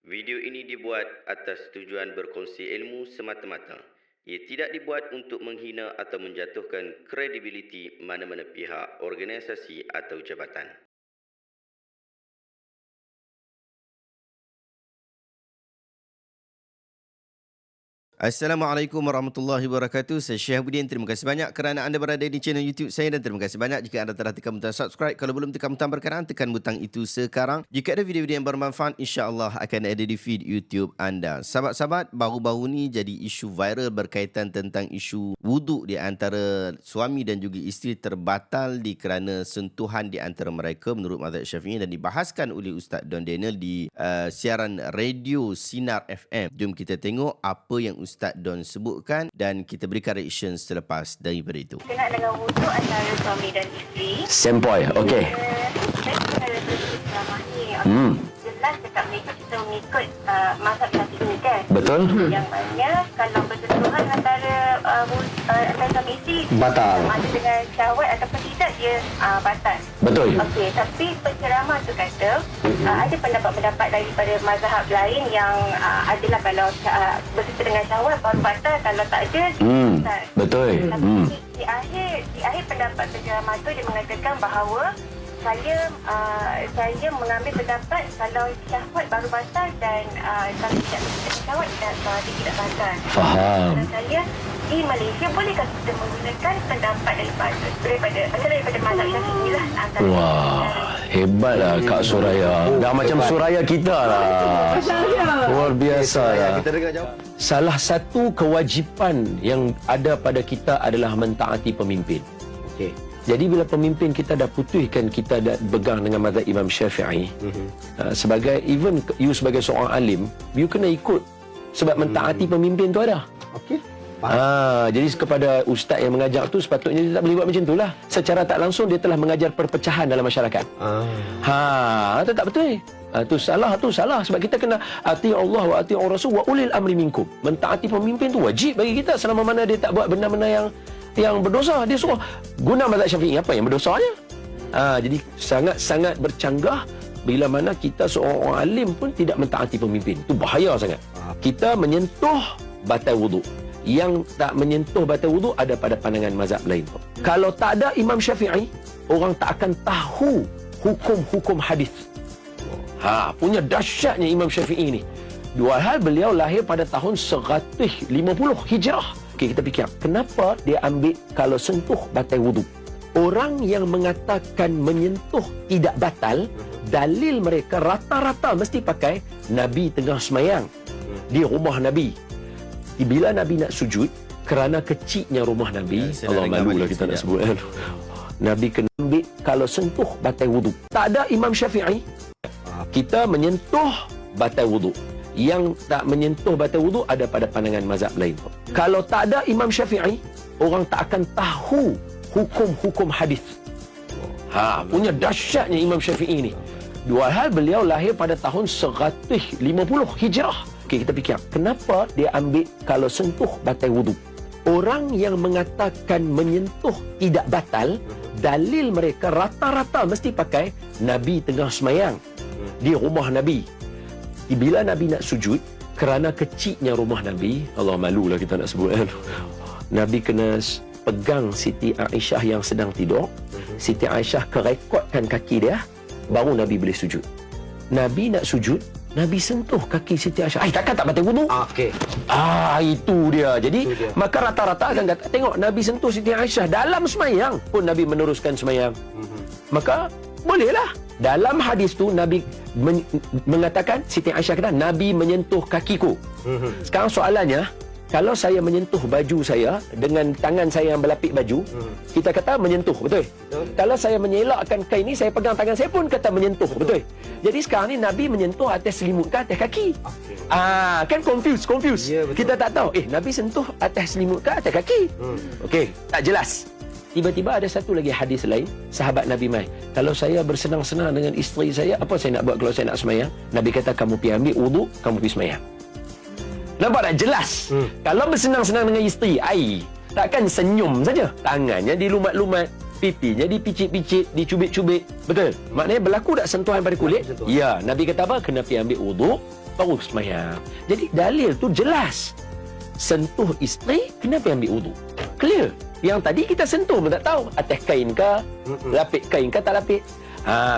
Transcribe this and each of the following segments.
Video ini dibuat atas tujuan berkongsi ilmu semata-mata. Ia tidak dibuat untuk menghina atau menjatuhkan kredibiliti mana-mana pihak, organisasi atau jabatan. Assalamualaikum warahmatullahi wabarakatuh. Saya Syekh Budin. Terima kasih banyak kerana anda berada di channel YouTube saya dan terima kasih banyak jika anda telah tekan butang subscribe. Kalau belum tekan butang berkenaan, tekan butang itu sekarang. Jika ada video-video yang bermanfaat, insya-Allah akan ada di feed YouTube anda. Sahabat-sahabat, baru-baru ni jadi isu viral berkaitan tentang isu wuduk di antara suami dan juga isteri terbatal di kerana sentuhan di antara mereka menurut mazhab Syafi'i dan dibahaskan oleh Ustaz Don Daniel di siaran radio Sinar FM. Jom kita tengok apa yang Ustaz Don sebutkan dan kita berikan reaction selepas daripada itu. Kena dengan wuduk antara suami dan isteri. Sempoi, okey. Saya kena ceramah ni. Jelas dekat Malaysia kita mengikut mazhab Syafi'i kan. Betul. Yang mana kalau bersentuhan antara suami isteri Batal. ada dengan syahwat ataupun tidak, dia batal. Betul. Okey, tapi penceramah tu kata ada pendapat-pendapat daripada mazhab lain yang adalah kalau bersentuhan dengan syahwat baru batal, kalau tak ada batal. Betul. Tapi di akhir pendapat penceramah tu dia mengatakan bahawa saya mengambil pendapat kalau syahwat baru batal dan kalau tidak bersentuhan syahwat dia tidak batal. Faham. Dan saya di Malaysia bolehkah kita menggunakan pendapat daripada mazhab Syafi'i lah antara. Wah, hebatlah Kak Suraya. Dah macam Suraya kita lah. Luar biasa lah. Kita dengar jawab. Salah satu kewajipan yang ada pada kita adalah mentaati pemimpin. Okey. Jadi bila pemimpin kita dah putuskan kita dah berpegang dengan mazhab Imam Syafi'i, sebagai even you sebagai seorang alim, you kena ikut sebab mentaati pemimpin tu ada. Okey. Jadi kepada ustaz yang mengajar tu sepatutnya dia tak boleh buat macam itulah. Secara tak langsung dia telah mengajar perpecahan dalam masyarakat. Itu tak betul. Tu salah sebab kita kena ati Allah wa ati Rasul wa ulil amri minkum. Mentaati pemimpin tu wajib bagi kita selama mana dia tak buat benda-benda yang berdosa. Dia suruh guna mazhab Syafi'i, apa yang berdosanya. Jadi sangat-sangat bercanggah bila mana kita seorang orang alim pun tidak mentaati pemimpin. Itu bahaya sangat. Kita menyentuh batal wuduk. Yang tak menyentuh batal wuduk ada pada pandangan mazhab lain. Kalau tak ada Imam Syafi'i, orang tak akan tahu hukum-hukum hadis. Punya dahsyatnya Imam Syafi'i ni. Dua hal, beliau lahir pada tahun 150 Hijrah. Okey, kita fikir, kenapa dia ambil kalau sentuh batal wuduk? Orang yang mengatakan menyentuh tidak batal, dalil mereka rata-rata mesti pakai Nabi tengah semayang di rumah Nabi. Bila Nabi nak sujud, kerana kecilnya rumah Nabi, Allah malulah kita nak sebut kan. Nabi kena ambil kalau sentuh batal wuduk. Tak ada Imam Syafi'i, kita menyentuh batal wuduk. Yang tak menyentuh batal wuduk ada pada pandangan mazhab lain. Kalau tak ada Imam Syafi'i, orang tak akan tahu hukum-hukum hadis. Punya dahsyatnya Imam Syafi'i ni. Dua hal, beliau lahir pada tahun 150 Hijrah. Okey, kita fikir, kenapa dia ambil kalau sentuh batal wuduk? Orang yang mengatakan menyentuh tidak batal, dalil mereka rata-rata mesti pakai Nabi tengah semayang di rumah Nabi. Bila Nabi nak sujud, kerana kecilnya rumah Nabi, Allah malulah kita nak sebut kan. Nabi kena pegang Siti Aisyah yang sedang tidur. Siti Aisyah kerekodkan kaki dia, baru Nabi boleh sujud. Nabi nak sujud, Nabi sentuh kaki Siti Aisyah. Takkan tak batal wuduk? Okey. Itu dia. Jadi, maka rata-rata akan kata, tengok Nabi sentuh Siti Aisyah dalam semayang pun Nabi meneruskan semayang. Maka, bolehlah. Dalam hadis tu, Nabi mengatakan, Siti Aisyah kata, Nabi menyentuh kakiku. Sekarang soalannya, kalau saya menyentuh baju saya dengan tangan saya yang berlapik baju, kita kata menyentuh, betul? Kalau saya menyelakkan kain ni, saya pegang tangan saya pun kata menyentuh, betul? Jadi sekarang ni Nabi menyentuh atas selimut ke atas kaki? Kan confuse. Ya, Kita tak tahu, Nabi sentuh atas selimut ke atas kaki? Okey, tak jelas. Tiba-tiba ada satu lagi hadis lain, sahabat Nabi mai. Kalau saya bersenang-senang dengan isteri saya, apa saya nak buat kalau saya nak semayang? Nabi kata, kamu pergi ambil wuduk, kamu pergi semayang. Nampak tak jelas? Kalau bersenang-senang dengan isteri, takkan senyum saja. Tangannya dilumat-lumat. pipinya dipicit-picit, dicubit-cubit. Betul? Maknanya berlaku tak sentuhan pada kulit? Ya, Nabi kata apa? Kena pergi ambil wuduk, baru semayang. Jadi dalil tu jelas. Sentuh isteri, kena pergi ambil wuduk. Clear? Yang tadi kita sentuh pun tak tahu. Atas kain ke, lapik kain ke tak lapik.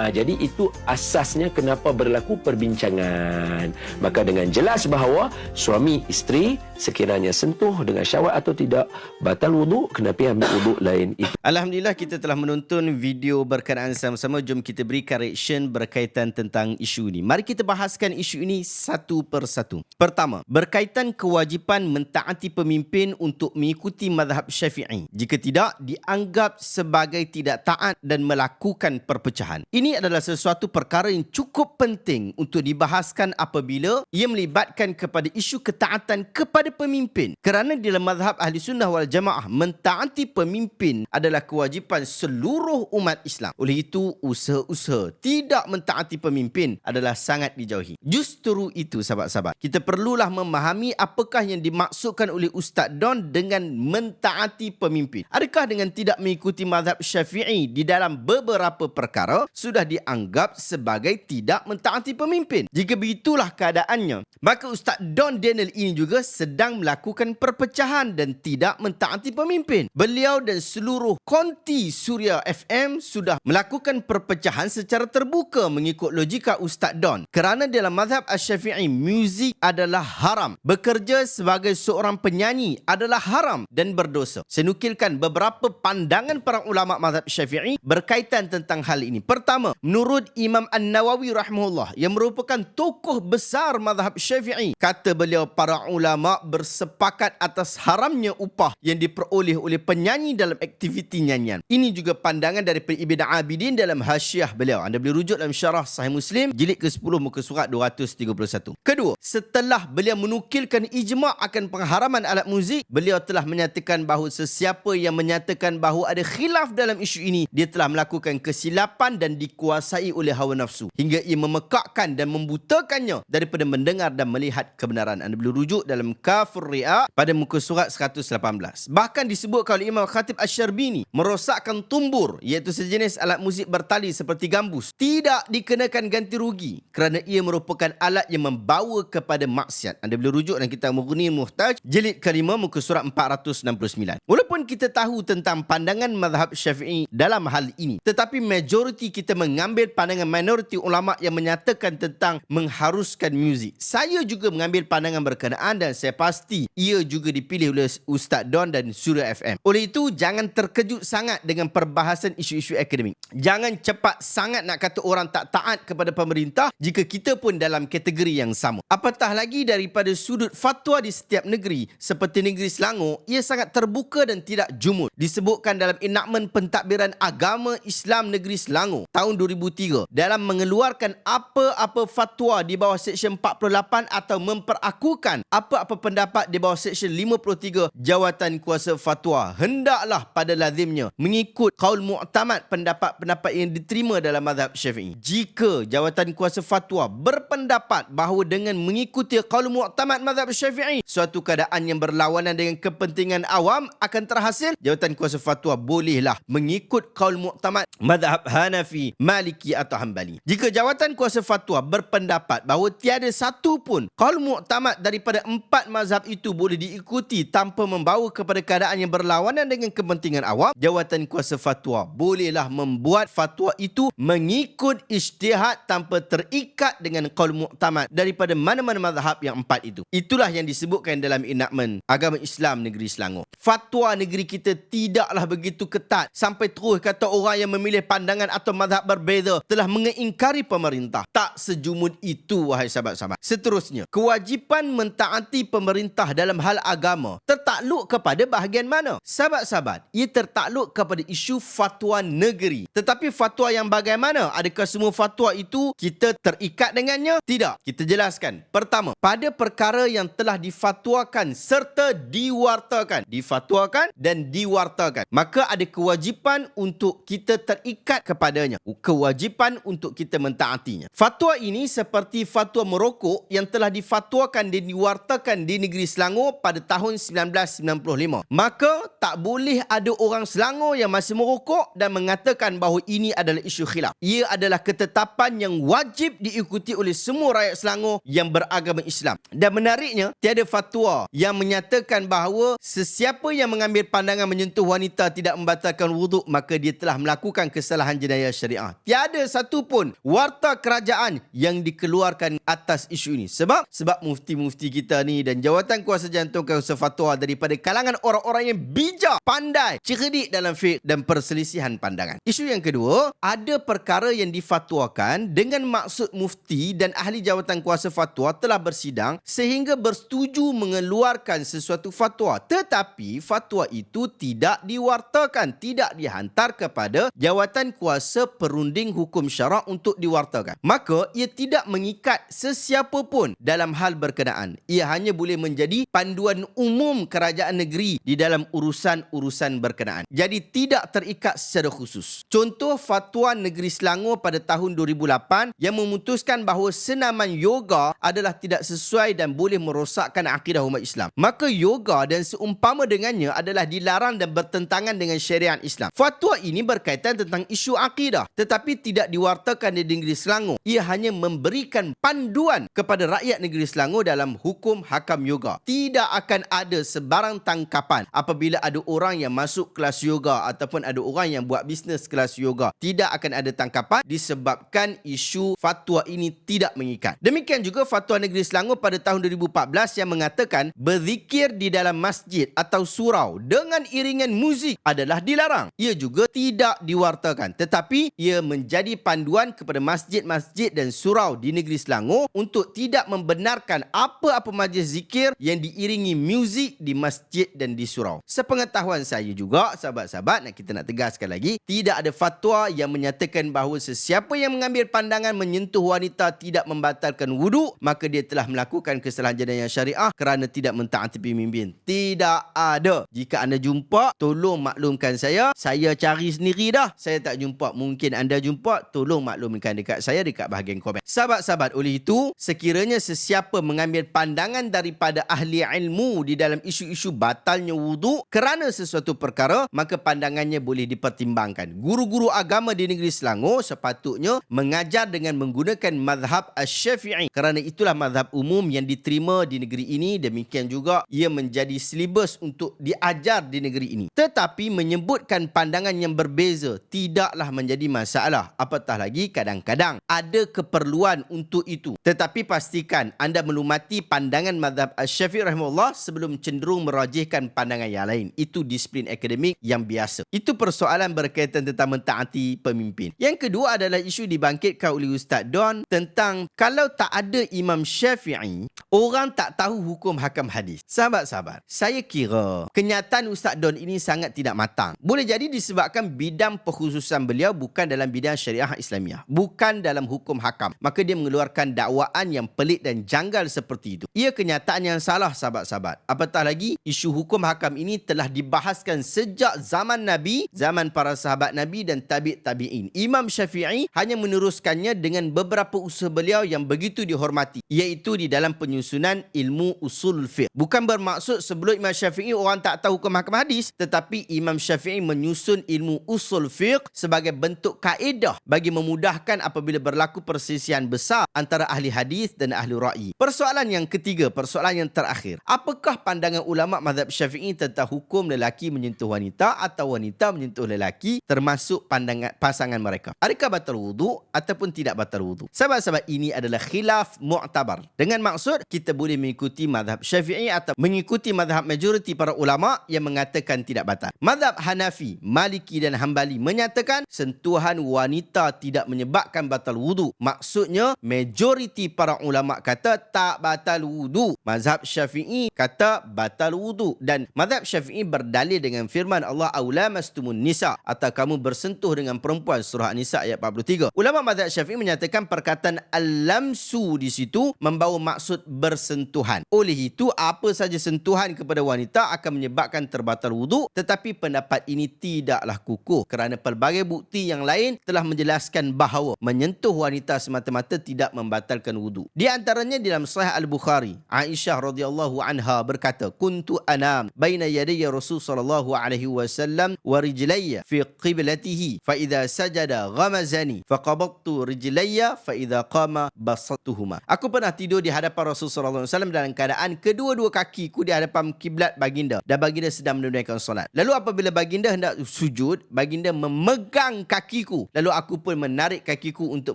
Jadi itu asasnya kenapa berlaku perbincangan. Maka dengan jelas bahawa suami isteri sekiranya sentuh dengan syahwat atau tidak, batal wuduk, kena pergi ambil wuduk lain. Itu. Alhamdulillah kita telah menonton video berkenaan sama-sama. Jom kita beri correction berkaitan tentang isu ini. Mari kita bahaskan isu ini satu persatu. Pertama, berkaitan kewajipan mentaati pemimpin untuk mengikuti mazhab Syafi'i. Jika tidak, dianggap sebagai tidak taat dan melakukan perpecahan. Ini adalah sesuatu perkara yang cukup penting untuk dibahaskan apabila ia melibatkan kepada isu ketaatan kepada pemimpin. Kerana dalam mazhab Ahli Sunnah wal Jamaah, mentaati pemimpin adalah kewajipan seluruh umat Islam. Oleh itu, usaha-usaha tidak mentaati pemimpin adalah sangat dijauhi. Justru itu, sahabat-sahabat, kita perlulah memahami apakah yang dimaksudkan oleh Ustaz Don dengan mentaati pemimpin. Adakah dengan tidak mengikuti mazhab Syafi'i di dalam beberapa perkara sudah dianggap sebagai tidak mentaati pemimpin? Jika begitulah keadaannya, maka Ustaz Don Daniel ini juga sedang melakukan perpecahan dan tidak mentaati pemimpin. Beliau dan seluruh konti Suria FM sudah melakukan perpecahan secara terbuka mengikut logika Ustaz Don. Kerana dalam mazhab Asy-Syafi'i, muzik adalah haram. Bekerja sebagai seorang penyanyi adalah haram dan berdosa. Saya nukilkan beberapa pandangan para ulama mazhab Syafi'i berkaitan tentang hal ini. Pertama, menurut Imam An-Nawawi rahimahullah yang merupakan tokoh besar mazhab Syafi'i, kata beliau para ulama bersepakat atas haramnya upah yang diperoleh oleh penyanyi dalam aktiviti nyanyian. Ini juga pandangan daripada Ibn Abidin dalam hasyiah beliau. Anda boleh rujuk dalam syarah Sahih Muslim jilid ke-10 muka surat 231. Kedua, setelah beliau menukilkan ijma' akan pengharaman alat muzik, beliau telah menyatakan bahawa sesiapa yang menyatakan bahawa ada khilaf dalam isu ini, dia telah melakukan kesilapan dan dikuasai oleh hawa nafsu hingga ia memekakkan dan membutakannya daripada mendengar dan melihat kebenaran. Anda boleh rujuk dalam Kafur Ri'a pada muka surat 118. Bahkan disebutkan oleh Imam Khatib Asy-Syarbini, merosakkan tumbur iaitu sejenis alat muzik bertali seperti gambus tidak dikenakan ganti rugi kerana ia merupakan alat yang membawa kepada maksiat. Anda boleh rujuk dalam kitab Mughni Muhtaj jilid ke-5 muka surat 469. Walaupun kita tahu tentang pandangan mazhab Syafi'i dalam hal ini, tetapi majoriti kita mengambil pandangan minoriti ulama yang menyatakan tentang mengharuskan muzik. Saya juga mengambil pandangan berkenaan dan saya pasti ia juga dipilih oleh Ustaz Don dan Suria FM. Oleh itu, jangan terkejut sangat dengan perbahasan isu-isu akademik. Jangan cepat sangat nak kata orang tak taat kepada pemerintah jika kita pun dalam kategori yang sama. Apatah lagi daripada sudut fatwa di setiap negeri seperti negeri Selangor, ia sangat terbuka dan tidak jumud. Disebutkan dalam enakmen pentadbiran agama Islam negeri Selangor tahun 2003 dalam mengeluarkan apa-apa fatwa di bawah Seksyen 48 atau memperakukan apa-apa pendapat di bawah Seksyen 53 Jawatan Kuasa Fatwa hendaklah pada lazimnya mengikut qaul mu'tamad, pendapat-pendapat yang diterima dalam mazhab Syafi'i. Jika Jawatan Kuasa Fatwa berpendapat bahawa dengan mengikuti qaul mu'tamad mazhab Syafi'i suatu keadaan yang berlawanan dengan kepentingan awam akan terhasil, Jawatan Kuasa Fatwa bolehlah mengikut qaul mu'tamad mazhab Hanafi, Maliki atau Hanbali. Jika Jawatan Kuasa Fatwa berpendapat bahawa tiada satu pun qaul mu'tamad daripada empat mazhab itu boleh diikuti tanpa membawa kepada keadaan yang berlawanan dengan kepentingan awam, Jawatan Kuasa Fatwa bolehlah membuat fatwa itu mengikut ijtihad tanpa terikat dengan qaul mu'tamad daripada mana-mana mazhab yang empat itu. Itulah yang disebutkan dalam enakmen agama Islam negeri Selangor. Fatwa negeri kita tidaklah begitu ketat sampai terus kata orang yang memilih pandangan atau mazhab berbeza telah mengingkari pemerintah. Tak sejumud itu, wahai sahabat-sahabat. Seterusnya, kewajipan mentaati pemerintah dalam hal agama tertakluk kepada bahagian mana? Sahabat-sahabat, ia tertakluk kepada isu fatwa negeri. Tetapi fatwa yang bagaimana? Adakah semua fatwa itu kita terikat dengannya? Tidak. Kita jelaskan. Pertama, pada perkara yang telah difatwakan serta diwartakan. difatwakan dan diwartakan. Maka ada kewajipan untuk kita terikat kepadanya. Kewajipan untuk kita mentaatinya. Fatwa ini seperti fatwa merokok yang telah difatwakan dan diwartakan di negeri Selangor pada tahun 1995. Maka tak boleh ada orang Selangor yang masih merokok dan mengatakan bahawa ini adalah isu khilaf. Ia adalah ketetapan yang wajib diikuti oleh semua rakyat Selangor yang beragama Islam. Dan menariknya, tiada fatwa yang menyatakan bahawa sesiapa yang mengambil pandangan menyentuh wanita tidak membatalkan wuduk, maka dia telah melakukan kesalahan jenayah syariah. Tiada satu pun warta kerajaan yang dikeluarkan atas isu ini. Sebab mufti-mufti kita ni dan jawatan kuasa jantung kuasa fatwa daripada kalangan orang-orang yang bijak, pandai, cerdik dalam fiqh dan perselisihan pandangan. Isu yang kedua, ada perkara yang difatwakan dengan maksud mufti dan ahli jawatan kuasa fatwa telah bersidang sehingga bersetuju mengeluarkan sesuatu fatwa, tetapi fatwa itu tidak diwartakan, tidak dihantar kepada jawatan kuasa perunding hukum syarak untuk diwartakan. Maka ia tidak mengikat sesiapa pun dalam hal berkenaan. Ia hanya boleh menjadi panduan umum kerajaan negeri di dalam urusan-urusan berkenaan. Jadi tidak terikat secara khusus. Contoh fatwa Negeri Selangor pada tahun 2008 yang memutuskan bahawa senaman yoga adalah tidak sesuai dan boleh merosakkan akidah umat Islam. Maka yoga dan seumpama dengannya adalah dilarang dan bertentangan dengan syariat Islam. Fatwa ini berkaitan tentang isu akidah tetapi tidak diwartakan di Negeri Selangor. Ia hanya memberikan panduan kepada rakyat Negeri Selangor dalam hukum hakam yoga. Tidak akan ada sebarang tangkapan apabila ada orang yang masuk kelas yoga ataupun ada orang yang buat bisnes kelas yoga. Tidak akan ada tangkapan disebabkan isu fatwa ini tidak mengikat. Demikian juga fatwa Negeri Selangor pada tahun 2014 yang mengatakan berzikir di dalam masjid atau surau dengan iringan muzik adalah dilarang. Ia juga tidak diwartakan tetapi ia menjadi panduan kepada masjid-masjid dan surau di Negeri Selangor untuk tidak membenarkan apa-apa majlis zikir yang diiringi muzik di masjid dan di surau. Sepengetahuan saya juga, sahabat-sahabat, kita nak tegaskan lagi, tidak ada fatwa yang menyatakan bahawa sesiapa yang mengambil pandangan menyentuh wanita tidak membatalkan wuduk, maka dia telah melakukan kesalahan jenayah syariah kerana tidak mentaati pemimpin. Tidak ada. Jika anda jumpa, tolong maklumkan saya cari sendiri dah. Saya tak jumpa. Mungkin anda jumpa, tolong maklumkan dekat saya dekat bahagian komen. Sahabat-sahabat, oleh itu, sekiranya sesiapa mengambil pandangan daripada ahli ilmu di dalam isu-isu batalnya wuduk kerana sesuatu perkara, maka pandangannya boleh dipertimbangkan. Guru-guru agama di Negeri Selangor sepatutnya mengajar dengan menggunakan mazhab Asy-Syafi'i kerana itulah mazhab umum yang diterima di negeri ini. Demikian juga ia menjadi silibus untuk diajar di negeri ini. Tetapi menyebutkan pandangan yang berbeza tidaklah menjadi masalah. Apatah lagi kadang-kadang ada keperluan untuk itu. Tetapi pastikan anda melumati pandangan mazhab Asy-Syafi'i rahimahullah sebelum cenderung merajihkan pandangan yang lain. Itu disiplin akademik yang biasa. Itu persoalan berkaitan tentang mentaati pemimpin. Yang kedua adalah isu dibangkitkan oleh Ustaz Don tentang kalau tak ada Imam Syafi'i, orang tak tahu hukum hakam hadis. Sahabat-sahabat, saya kira kenyataan Ustaz Don ini sangat tidak matang. Boleh jadi disebabkan bidang perkhususan beliau bukan dalam bidang syariah Islamiah, bukan dalam hukum hakam. Maka dia mengeluarkan dakwaan yang pelik dan janggal seperti itu. Ia kenyataan yang salah, sahabat-sahabat. Apatah lagi, isu hukum hakam ini telah dibahaskan sejak zaman Nabi, zaman para sahabat Nabi dan tabi'in. Imam Syafi'i hanya meneruskannya dengan beberapa usaha beliau yang begitu dihormati, iaitu di dalam penyusunan ilmu usul fiqh. Bukan bermaksud sebelum Imam Syafi'i orang tak tahu hukum hakam hadis, tetapi Imam Syafi'i menyusun ilmu usul fiqh sebagai bentuk kaedah bagi memudahkan apabila berlaku perselisihan besar antara ahli hadis dan ahli ra'yi. Persoalan yang ketiga, persoalan yang terakhir. Apakah pandangan ulama mazhab Syafi'i tentang hukum lelaki menyentuh wanita atau wanita menyentuh lelaki, termasuk pandangan pasangan mereka? Adakah batal wuduk ataupun tidak batal wuduk? Sahabat-sahabat, ini adalah khilaf mu'tabar. Dengan maksud kita boleh mengikuti mazhab Syafi'i atau mengikuti mazhab majoriti para ulama yang mengatakan tidak batal. Mazhab Hanafi, Maliki dan Hambali menyatakan sentuhan wanita tidak menyebabkan batal wuduk. Maksudnya majoriti para ulama kata tak batal wuduk. Mazhab Syafi'i kata batal wuduk, dan mazhab Syafi'i berdalil dengan firman Allah aula mastumun nisa, atau kamu bersentuh dengan perempuan, surah An-Nisa ayat 43. Ulama mazhab Syafi'i menyatakan perkataan al-lamsu di situ membawa maksud bersentuhan. Oleh itu apa saja sentuhan kepada wanita akan menyebabkan terbatal wuduk, tetapi pendapat ini tidaklah kukuh kerana pelbagai bukti yang lain telah menjelaskan bahawa menyentuh wanita semata-mata tidak membatalkan wuduk. Di antaranya dalam Sahih Al-Bukhari, Aisyah radhiyallahu anha berkata, "Kuntu anam baina yadayya Rasul sallallahu alaihi wasallam wa rijlayya fi qiblatihi fa idza sajada ghamazani fa qabattu rijlayya fa idza qama basattuhuma." Aku pernah tidur di hadapan Rasul sallallahu alaihi wasallam dalam keadaan kedua-dua kakiku di hadapan kiblat baginda dan baginda sedang menunaikan solat. Lalu apabila baginda hendak sujud, baginda memegang kakiku, lalu aku pun menarik kakiku untuk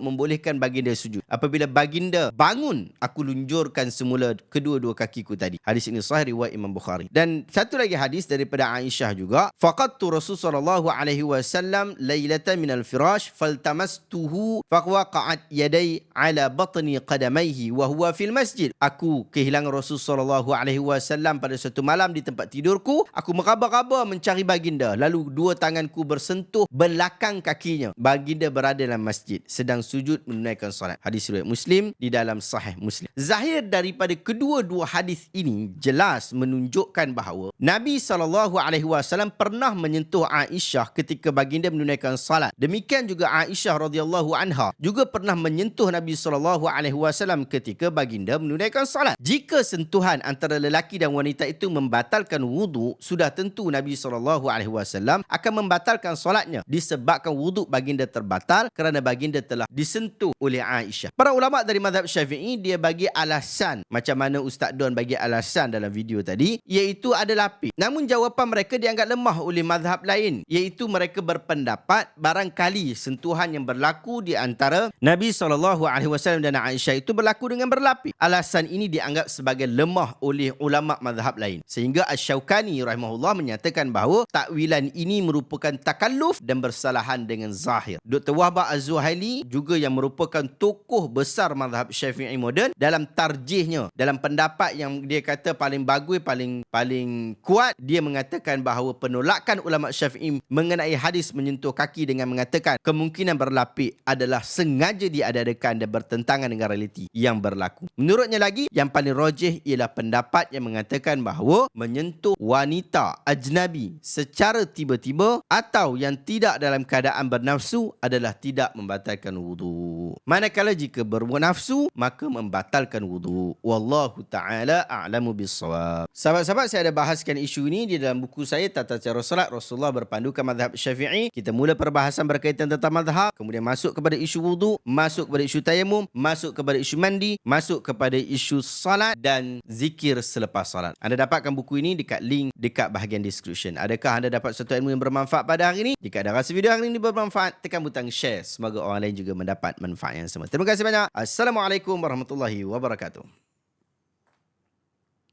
membolehkan baginda sujud. Apabila baginda bangun, aku lunjurkan semula kedua-dua kakiku tadi. Hadis ini sahih riwayat Imam Bukhari. Dan satu lagi hadis daripada Aisyah juga, faqadtu Rasul sallallahu alaihi wasallam lailatan minal firash faltamastuhu faqwaqa'at yaday ala batni qadamaihi wa huwa fil masjid. Aku kehilangan Rasul sallallahu alaihi wasallam pada suatu malam di tempat tidurku. Aku meraba-raba mencari baginda, lalu dua tanganku bersentuh belakang kakinya. Baginda berada dalam masjid sedang sujud menunaikan solat. Hadis riwayat Muslim di dalam Sahih Muslim. Zahir daripada kedua-dua hadis ini jelas menunjukkan bahawa Nabi SAW pernah menyentuh Aisyah ketika baginda menunaikan salat. Demikian juga Aisyah radhiyallahu anha juga pernah menyentuh Nabi SAW ketika baginda menunaikan salat. Jika sentuhan antara lelaki dan wanita itu membatalkan wuduk, sudah tentu Nabi SAW akan membatalkan solatnya disebabkan wuduk baginda terbatal kerana baginda telah disentuh oleh Aisyah. Para ulama dari mazhab Syafi'i dia bagi alasan macam mana Ustaz Don bagi alasan dalam video tadi, iaitu ada lapis. Namun jawapan mereka dianggap lemah oleh mazhab lain, iaitu mereka berpendapat barangkali sentuhan yang berlaku di antara Nabi SAW dan Aisyah itu berlaku dengan berlapis. Alasan ini dianggap sebagai lemah oleh ulama mazhab lain. Sehingga Asy-Syaukani rahimahullah menyatakan bahawa takwilan ini merupakan takalluf dan bersalahan dengan zahir. Dr. Wahbah Az-Zuhaili juga yang merupakan tokoh besar mazhab Syafi'i moden, dalam tarjihnya, dalam pendapat yang dia kata paling bagus, paling kuat, dia mengatakan bahawa penolakan ulama Syafi'i mengenai hadis menyentuh kaki dengan mengatakan kemungkinan berlapis adalah sengaja diadakan dan bertentangan dengan realiti yang berlaku. Menurutnya lagi, yang paling rajih ialah pendapat yang mengatakan bahawa menyentuh wanita ajnabi secara tiba-tiba atau yang tidak dalam keadaan bernafsu adalah tidak membatalkan wuduk. Manakala jika bernafsu, maka membatalkan wuduk. Wallahu ta'ala a'lamu bissawab. Sahabat-sahabat, saya ada bahaskan isu ini di dalam buku saya Tata Cara Salat Rasulullah Berpandukan Mazhab Syafi'i. Kita mula perbahasan berkaitan tentang mazhab, kemudian masuk kepada isu wuduk, masuk kepada isu tayamum, masuk kepada isu mandi, masuk kepada isu salat dan zikir selepas salat. Anda dapatkan buku ini dekat link dekat bahagian description. Adakah anda dapat satu ilmu yang bermanfaat pada hari ini? Jika anda rasa video hari ini bermanfaat, tekan butang share. Semoga orang lain juga mendapat manfaat yang sama. Terima kasih banyak. Assalamualaikum warahmatullahi wabarakatuh.